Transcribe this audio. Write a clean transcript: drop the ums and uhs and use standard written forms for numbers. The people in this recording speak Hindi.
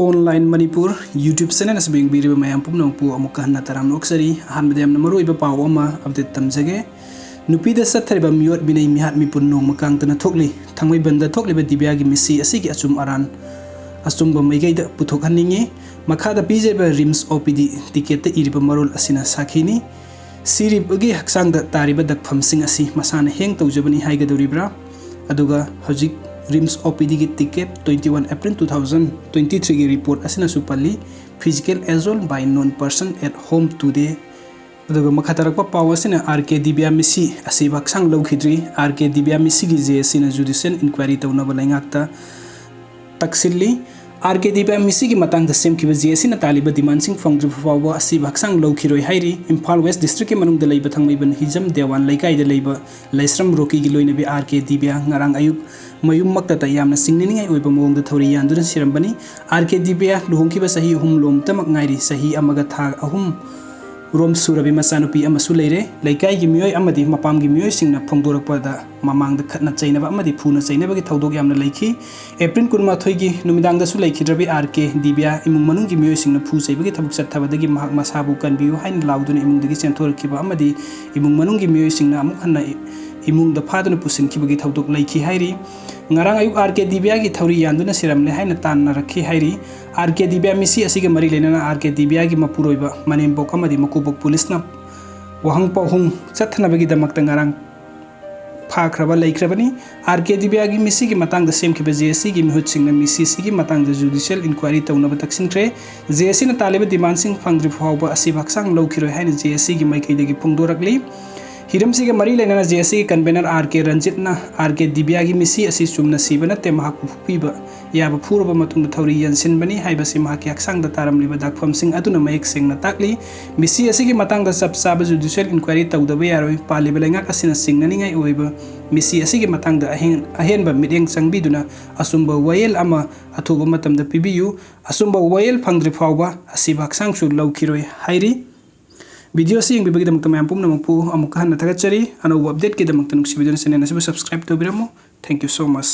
ऑनलाइन मणिपुर यूट्यूब चैनल असबिंग मैम पुनपू अमुकहन्ना तराम नोक्सरी अहमद मरुब पाव अपडेट तमजगे नुपीद सत्थरिब मियोट बिनै मिहात मिपुन नोंम कांगतना थोकली थंगमैबंद थोकलिब दिव्यागी मिसी असिगी अचुम अरान अचुम मैगैद पुथोकहन्निंगे मखादा पीजेब रिम्स ओपीडी टिकेट इरिब मरोल असिना साखीनी सिरिबगी हक्सांग तारिब दक्फमसिंग असि मसाना हेंग तौजबनी हाइगदौरिब्रा अदुगा हजिक रिम्स ओपीडी की टिकेट 21 अप्रैल 2023 की रिपोर्ट असिना सुपल्ली फिजिकल एजोल by known person at home today अदुगा मखातरक पाव असिना आरके दिव्या मिसी असि हक्सांग लौखिद्री आरके दिव्या मिसी की जे असिना जुडिशियल इंक्वायरी तौनब लैंगाक्ता तक्सिल्ली आरके दिव्या मिसी की मतंग सेमखिबा जे असिना तालिब डिमांडसिंग फंगद्रिब फावबा असि हक्सांग लौखिरोय हाइरी इम्फाल वेस्ट डिस्ट्रिक्ट के मनुंग लैब थंगमैबन हिजम देवान लैकाइद लैब लैस्रम रोकी की लोइनबे RK Divya ngarang ayuk mayum makta yamna singningai oiba mawngda thori yanduna sirambani RK Divya लुहोंखिबा सही अहुम लोम तमक ngairi सही अमगा था अहुम रोम सुरबी मचानुपी अमसु लेरे लैकाई की मियोय अमदी मपाम की मियोय सिंगना फोंदोरकपदा ममांगदा खतना चैनबा अमदी फुना चैनबा थौदोक यामना लैखी एप्रिल 23 की नुमिदांगदासु लैखिद्रबी आरके दिव्या इमुंग मनुंग की मियोय सिंगना फु चैबगी थबक चथबदगी महक मसाबु कनबियु हाइन लाउदुना इमुंगदगी चेंथोरखिबा अमदी इमुंग मनुंग की मियोय सिंगना अमुक हन्ना इमुंगदा फादुना पुसिनखिबगी थौदोक लैखी हाइरी ngarang ayuk आरके दिव्या की थौरी यान्दुना सिरमले हाइना तानना रखी हाइरी आरके दिव्या मिसी असिगे मरी लेना आरके दिव्या की मपुरोइबा मनेमबोक अमदी मकुबोक पुलिसना वहंग पहुंग चथनबगी दमकता ngarang फाख्रबा लैख्रबनी आरके दिव्या की मिसी की मतंग सेमखिबा जेसी की मिहुत सिंगना मिसी सिगी मतंग जुडिशियल इंक्वायरी तौनब तक्सिनख्रे जेसी ना तालिब डिमांड सिंग फंगद्रि फावबा असि हक्सांग लौखिरोय हाइना जेसी की माइकैदगी फोंदोरकली हिरम सिगे मरी लेना जेसी की कन्वेनर आरके रंजित ना आरके दिव्या की मिसी असी चुमना सिब नते महक फुपीबा याब फुरबा मतुंग थौरी यनसिनबनी हाइबसि महक हक्सांग तारमलिबा दाखफमसिंग अदुना मयक सेंगना ताकली मिसी असी की मतंग सब साब जुडिशियल इंक्वायरी तौदबा यारोय पालिबा लैंगाक असिना सिंगनानिंगाई ओइबा मिसी असी की मतंग अहेनबा मिडेंग चंगबिदुना असुंबा वयल अमा अथुबा मतमदा पिबियु असुंबा वयल फंगद्रि फावबा असी हक्सांग सु लौखिरोय हाइरी वीडियो से यंगबिबगीदमक्ता मैम पुनमकपु अमुक हन्ना थगच्चरी अनौब अपडेट कीदमक्ता नुक्सिबिदुना चैनल असबु सब्सक्राइब तौबिरमु थैंक यू सो मच।